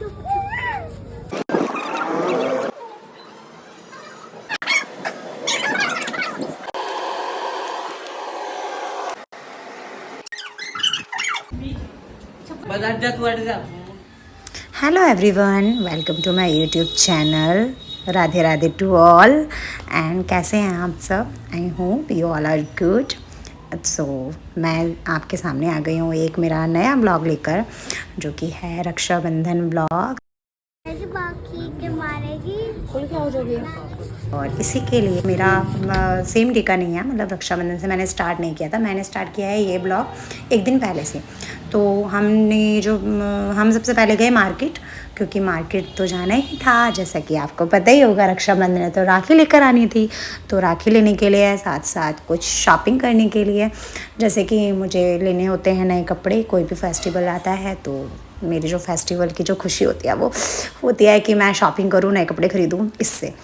Hello everyone, welcome to my YouTube channel. Radhe Radhe to all. And कैसे हैं आप सब? I hope you all are good. So मैं आपके सामने आ गई हूँ एक मेरा नया ब्लॉग लेकर, जो कि है रक्षाबंधन ब्लॉग। और इसी के लिए मेरा सेम डे का नहीं है, मतलब रक्षाबंधन से मैंने स्टार्ट नहीं किया था। मैंने स्टार्ट किया है ये ब्लॉग एक दिन पहले से। तो हम सबसे पहले गए मार्केट, क्योंकि मार्केट तो जाना ही था। जैसा कि आपको पता ही होगा, रक्षाबंधन है तो राखी लेकर आनी थी। तो राखी लेने के लिए, साथ साथ कुछ शॉपिंग करने के लिए, जैसे कि मुझे लेने होते हैं नए कपड़े। कोई भी फेस्टिवल आता है तो मेरी जो फेस्टिवल की जो खुशी होती है वो होती है कि मैं शॉपिंग करूँ, नए कपड़े ख़रीदूँ इससे।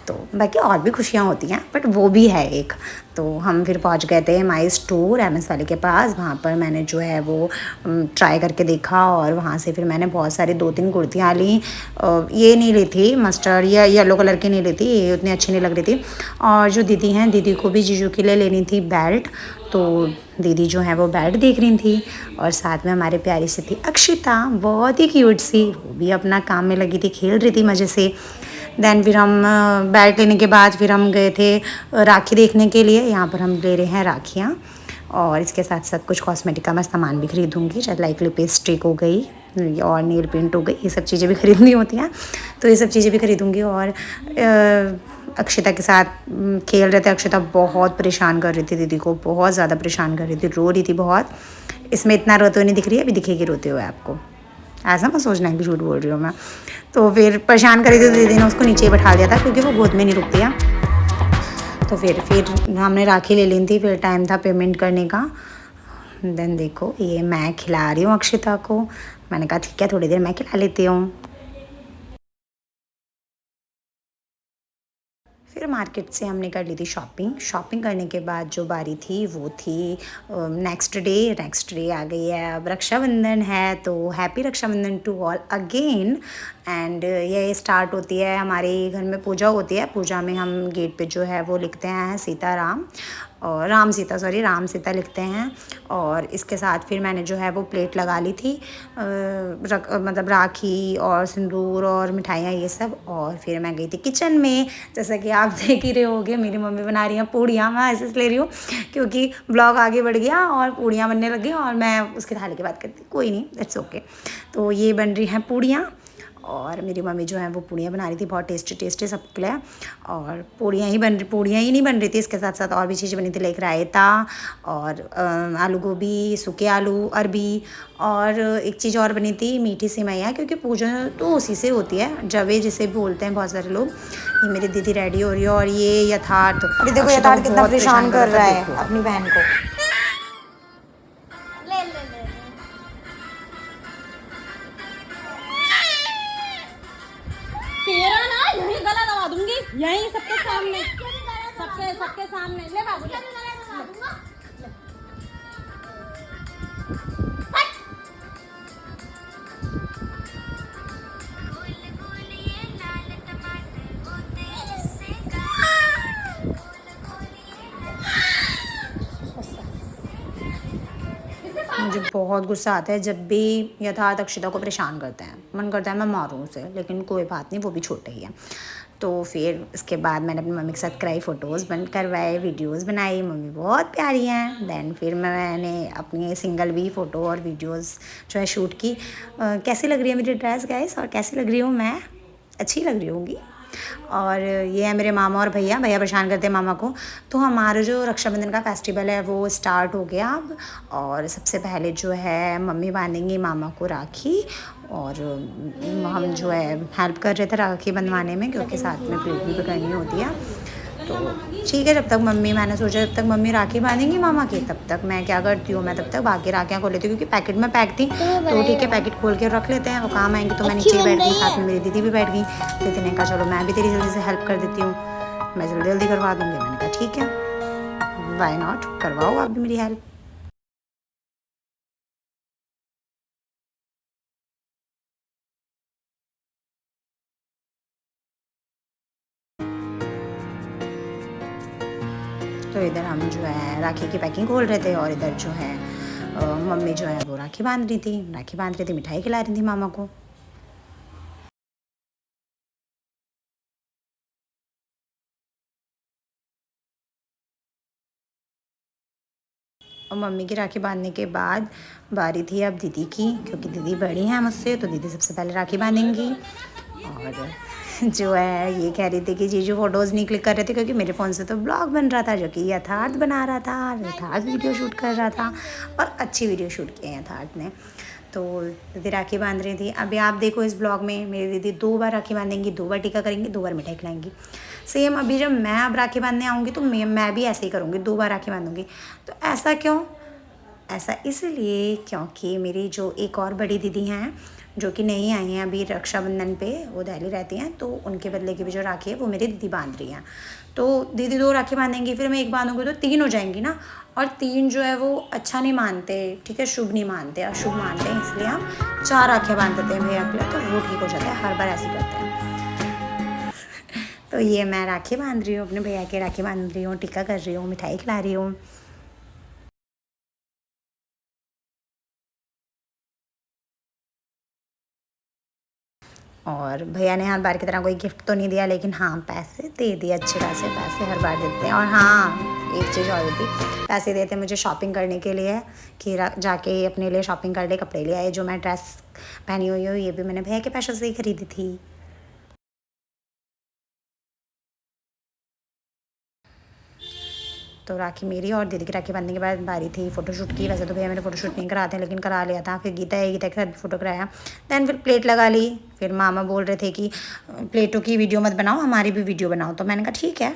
तो बाकी और भी खुशियाँ होती हैं, बट वो भी है एक। तो हम फिर पहुंच गए थे माई स्टोर MS वाले के पास। वहाँ पर मैंने जो है वो ट्राई करके देखा, और वहाँ से फिर मैंने बहुत सारी 2-3 कुर्तियाँ ली। ये नहीं ली थी, मस्टर्ड या येलो कलर की नहीं ली थी, ये उतनी अच्छी नहीं लग रही थी। और जो दीदी हैं, दीदी को भी जीजू के लिए लेनी थी बेल्ट। तो दीदी जो है वो बेल्ट देख रही थी, और साथ में हमारे प्यारी सी थी अक्षिता, बहुत ही क्यूट सी। वो भी अपना काम में लगी थी, खेल रही थी मज़े से। देन फिर हम बैट लेने के बाद फिर हम गए थे राखी देखने के लिए। यहाँ पर हम ले रहे हैं राखियाँ, और इसके साथ साथ कुछ कॉस्मेटिक का मैं सामान भी खरीदूँगी, जैसे लाइक लिपस्टिक हो गई और नेल पेंट हो गई। ये सब चीज़ें भी खरीदनी होती हैं, तो ये सब चीज़ें भी खरीदूँगी। और अक्षिता के साथ खेल रहे थे। अक्षिता बहुत परेशान कर रही थी दीदी को, बहुत ज़्यादा परेशान कर रही थी, रो रही थी बहुत। इसमें इतना रोते हुए नहीं दिख रही है, अभी दिखेगी रोते हुए आपको। ऐसा मत सोचना कि झूठ बोल रही हूँ मैं। तो फिर परेशान करी थी दीदी ने, उसको नीचे ही बैठा दिया था, क्योंकि वो गोद में नहीं रुकती है। तो फिर हमने राखी ले ली थी। फिर टाइम था पेमेंट करने का। देन देखो, ये मैं खिला रही हूँ अक्षिता को। मैंने कहा ठीक है, थोड़ी देर मैं खिला लेती हूँ। फिर मार्केट से हमने कर ली थी शॉपिंग। शॉपिंग करने के बाद जो बारी थी वो थी नेक्स्ट डे। नेक्स्ट डे आ गई है, अब रक्षाबंधन है, तो happy Rakshabandhan to all again. And ये स्टार्ट होती है, हमारे घर में पूजा होती है। पूजा में हम गेट पे जो है वो लिखते हैं सीताराम, और राम सीता लिखते हैं। और इसके साथ फिर मैंने जो है वो प्लेट लगा ली थी, मतलब राखी और सिंदूर और मिठाइयाँ ये सब। और फिर मैं गई थी किचन में। जैसा कि आप देख ही रहे होगे, मेरी मम्मी बना रही हैं पूड़ियाँ। मैं ऐसे ले रही हूँ क्योंकि ब्लॉग आगे बढ़ गया और पूड़ियाँ बनने लगी, और मैं उसके थाली की बात करती, कोई नहीं, इट्स ओके। तो ये बन रही हैं पूड़ियाँ, और मेरी मम्मी जो है वो पूड़ियाँ बना रही थी, बहुत टेस्टी टेस्टी सबके लिए। और पूड़ियाँ ही नहीं बन रही थी, इसके साथ साथ और भी चीज़ें बनी थी, लाइक रायता और आलू गोभी, सूखे आलू, अरबी। और एक चीज़ और बनी थी, मीठी सेवइयाँ, क्योंकि पूजा तो उसी से होती है, जवे जिसे बोलते हैं बहुत सारे लोग। ये मेरी दीदी रेडी हो रही है, और ये यथार्थ, अरे देखो यथार्थ कितना परेशान कर रहा है अपनी बहन को। तेरा ना यही गला दबा दूंगी, यही सबके सामने, सबके सामने। ले बाबू ले। मुझे बहुत गुस्सा आता है जब भी यथार्थ अक्षिता को परेशान करते हैं। मन करता है मैं मारूं उसे, लेकिन कोई बात नहीं, वो भी छोटे ही है। तो फिर इसके बाद मैंने अपनी मम्मी के साथ कराई फ़ोटोज़ बंद करवाए, वीडियोस बनाई। मम्मी बहुत प्यारी हैं। देन फिर मैंने अपनी सिंगल भी फ़ोटो और वीडियोस जो है शूट की। कैसी लग रही है मेरी ड्रेस गाइस, और कैसी लग रही हूँ मैं? अच्छी लग रही होंगी। और ये है मेरे मामा और भैया। भैया परेशान करते हैं मामा को। तो हमारा जो रक्षाबंधन का फेस्टिवल है वो स्टार्ट हो गया अब। और सबसे पहले जो है मम्मी बांधेंगी मामा को राखी, और हम जो है हेल्प कर रहे थे राखी बंधवाने में, क्योंकि साथ में प्लेट भी करनी होती है। तो ठीक है, जब तक मम्मी, मैंने सोचा जब तक मम्मी राखी बांधेंगी मामा की, तब तक मैं क्या करती हूँ, मैं तब तक बाकी राखियाँ खोल लेती हूँ, क्योंकि पैकेट में पैक थी। तो ठीक है, पैकेट खोल के रख लेते हैं, वो काम आएंगे। तो मैं नीचे बैठ गई, साथ में मेरी दीदी भी बैठ गई। दीदी ने कहा चलो मैं भी तेरी जल्दी से हेल्प कर देती हूँ, मैं जल्दी जल्दी करवा दूँगी। मैंने कहा ठीक है, वाई नॉट, करवाओ आप भी मेरी हेल्प। तो इधर हम जो है राखी की पैकिंग खोल रहे थे और इधर जो है मम्मी जो है वो राखी बांध रही थी, मिठाई खिला रही थी मामा को। और मम्मी की राखी बांधने के बाद बारी थी अब दीदी की, क्योंकि दीदी बड़ी हैं मुझसे तो दीदी सबसे पहले राखी बांधेंगी। और जो है ये कह रही थी कि जीजू फ़ोटोज़ नहीं क्लिक कर रहे थे क्योंकि मेरे फ़ोन से तो ब्लॉग बन रहा था, जो कि यथार्थ बना रहा था, यथार्थ वीडियो शूट कर रहा था और अच्छी वीडियो शूट की है यथार्थ ने। तो दीदी राखी बांध रही थी। अभी आप देखो इस ब्लॉग में मेरी दीदी 2 बार राखी बांधेंगी, 2 बार टीका करेंगी, 2 बार मिठाई खिलाएंगी। सेम अभी जब मैं अब राखी बांधने आऊँगी तो मैं भी ऐसे ही करूँगी, 2 बार राखी बांधूँगी। तो ऐसा क्यों? ऐसा इसलिए क्योंकि मेरी जो एक और बड़ी दीदी हैं जो कि नहीं आई हैं अभी रक्षाबंधन पे, वो दिल्ली रहती हैं, तो उनके बदले की भी जो राखी है वो मेरी दीदी बांध रही हैं। तो दीदी 2 राखी बांधेंगी, फिर मैं 1 बांधूंगी तो 3 हो जाएंगी ना। और 3 जो है वो अच्छा नहीं मानते, ठीक है, शुभ नहीं मानते, अशुभ मानते हैं, इसलिए हम 4 राखियाँ बांध देते हैं भैया के लिए, तो वो ठीक हो जाता है। हर बार ऐसे ही करते हैं। तो ये मैं राखी बांध रही हूँ, अपने भैया के राखी बांध रही हूँ, टीका कर रही हूँ, मिठाई खिला रही हूँ। और भैया ने हर बार की तरह कोई गिफ्ट तो नहीं दिया, लेकिन हाँ पैसे दे दिए, अच्छे खासे पैसे हर बार देते हैं। और हाँ एक चीज़ और थी, पैसे देते मुझे शॉपिंग करने के लिए कि जाके अपने लिए शॉपिंग कर ले, कपड़े ले आए। जो मैं ड्रेस पहनी हुई हूँ ये भी मैंने भैया के पैसों से ही खरीदी थी। तो राखी मेरी और दीदी की राखी बांधने के बाद बारी थी फ़ोटोशूट की। वैसे तो भैया मैंने फ़ोटोशूट नहीं कराते हैं, लेकिन करा लिया था। फिर गीता के साथ फ़ोटो कराया, दैन फिर प्लेट लगा ली। फिर मामा बोल रहे थे कि प्लेटों की वीडियो मत बनाओ, हमारी भी वीडियो बनाओ। तो मैंने कहा ठीक है,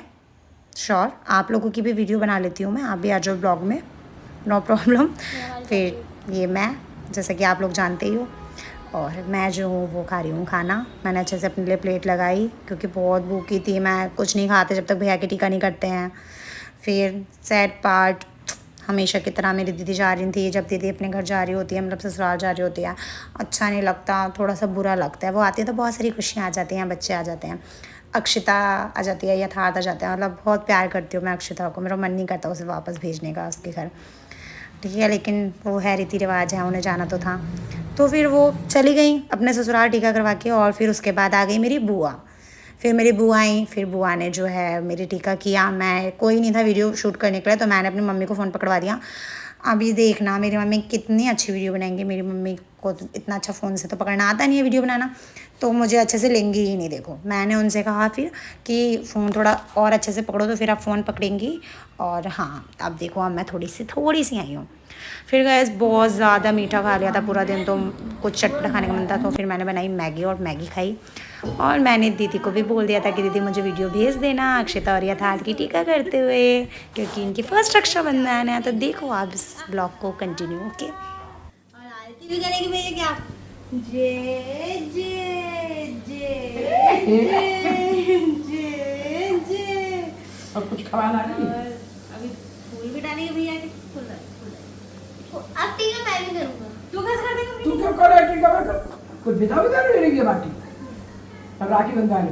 श्योर, आप लोगों की भी वीडियो बना लेती हूँ मैं, आप भी आ जाओ ब्लॉग में, नो प्रॉब्लम। फिर ये मैं, जैसे कि आप लोग जानते ही हो, और मैं जो हूँ वो खा रही हूँ खाना। मैंने अच्छे से अपने लिए प्लेट लगाई क्योंकि बहुत भूखी थी। मैं कुछ नहीं खाते जब तक भैया की टीका नहीं करते हैं। फिर सैड पार्ट, हमेशा की तरह मेरी दीदी जा रही थी। जब दीदी अपने घर जा रही होती है, मतलब ससुराल जा रही होती है, अच्छा नहीं लगता, थोड़ा सा बुरा लगता है। वो आती है तो बहुत सारी खुशियाँ आ जाती हैं, बच्चे आ जाते हैं, अक्षिता आ जाती है, यथार्थ आ जाते हैं। मतलब बहुत प्यार करती हूँ मैं अक्षिता को, मेरा मन नहीं करता उसे वापस भेजने का उसके घर, ठीक है, लेकिन वो है रीति रिवाज है, उन्हें जाना तो था। तो फिर वो चली गई अपने ससुराल टीका करवा के। और फिर उसके बाद आ गई मेरी बुआ। फिर मेरी बुआ आई, फिर बुआ ने जो है मेरी टीका किया। मैं कोई नहीं था वीडियो शूट करने के लिए, तो मैंने अपनी मम्मी को फ़ोन पकड़वा दिया। अभी देखना मेरी मम्मी कितनी अच्छी वीडियो बनाएंगी। मेरी मम्मी को तो इतना अच्छा फ़ोन से तो पकड़ना आता नहीं है वीडियो बनाना, तो मुझे अच्छे से लेंगी ही नहीं। देखो मैंने उनसे कहा फिर कि फ़ोन थोड़ा और अच्छे से पकड़ो तो फिर आप फ़ोन पकड़ेंगी। और हाँ अब देखो, अब मैं थोड़ी सी आई हूँ। फिर गैस बहुत ज़्यादा मीठा खा लिया था पूरा दिन, तो कुछ चटपटा खाने का मन था, तो फिर मैंने बनाई मैगी और मैगी खाई। और मैंने दीदी को भी बोल दिया था कि दीदी मुझे वीडियो भेज देना अक्षिता और यथार्थ की टीका करते हुए, क्योंकि इनकी फर्स्ट रक्षाबंधन है। तो देखो आप इस ब्लॉग को कंटिन्यू। ओके, और आरती भी करेंगे भैया क्या? जय जय जय जय जय। और कुछ खवाना नहीं। अभी फूल भी डालेंगे भैया के। फूल अब टीका मैं भी करूंगा। तू कैसे कर देगा? तू क्या कर रहा है? टीका कर, कुछ बिता नहीं रहेगी बाकी। अब राखी बंधा ले।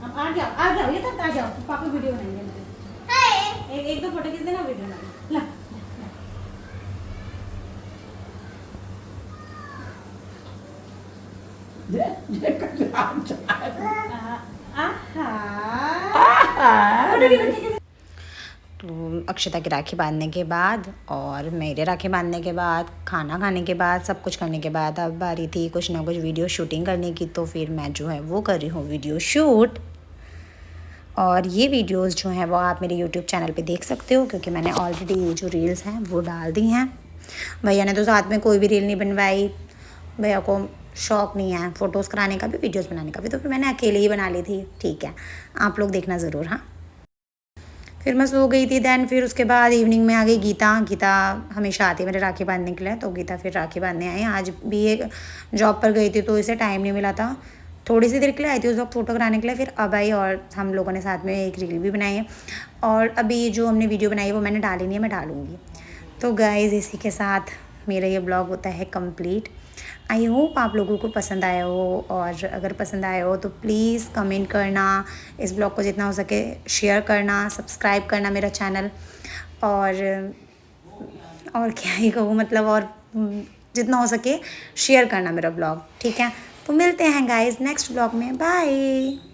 अब आ जाओ ये तक आ जाओ, पापा वीडियो बनाएंगे। एक दो फोटो खींच देना, वीडियो बना ला। ये कर तो अक्षता की राखी बांधने के बाद और मेरे राखी बांधने के बाद, खाना खाने के बाद, सब कुछ करने के बाद अब बारी थी कुछ ना कुछ वीडियो शूटिंग करने की। तो फिर मैं जो है वो कर रही हूँ वीडियो शूट। और ये वीडियोस जो हैं वो आप मेरे यूट्यूब चैनल पे देख सकते हो, क्योंकि मैंने ऑलरेडी ये जो रील्स हैं वो डाल दी हैं। भैया ने तो साथ में कोई भी रील नहीं बनवाई, भैया को शौक़ नहीं है फ़ोटोज़ कराने का भी, वीडियोज़ बनाने का भी, तो फिर मैंने अकेले ही बना ली थी। ठीक है, आप लोग देखना ज़रूर। हाँ, फिर मैं सो गई थी। दैन फिर उसके बाद इवनिंग में आ गई गीता हमेशा आती है मेरे राखी बांधने के लिए, तो गीता फिर राखी बांधने आई। आज भी एक जॉब पर गई थी तो इसे टाइम नहीं मिला था, थोड़ी सी देर के लिए आई थी उस वक्त फ़ोटो कराने के लिए। फिर अब आई और हम लोगों ने साथ में एक रील भी बनाई है। और अभी जो हमने वीडियो बनाई है वो मैंने डाली नहीं है, मैं डालूँगी। तो गाइज़ इसी के साथ मेरा ये ब्लॉग होता है कंप्लीट। आई होप आप लोगों को पसंद आया हो, और अगर पसंद आया हो तो प्लीज़ कमेंट करना, इस ब्लॉग को जितना हो सके शेयर करना, सब्सक्राइब करना मेरा चैनल, और क्या ही कहूँ मतलब, और जितना हो सके शेयर करना मेरा ब्लॉग, ठीक है। तो मिलते हैं गाइस नेक्स्ट ब्लॉग में, बाय।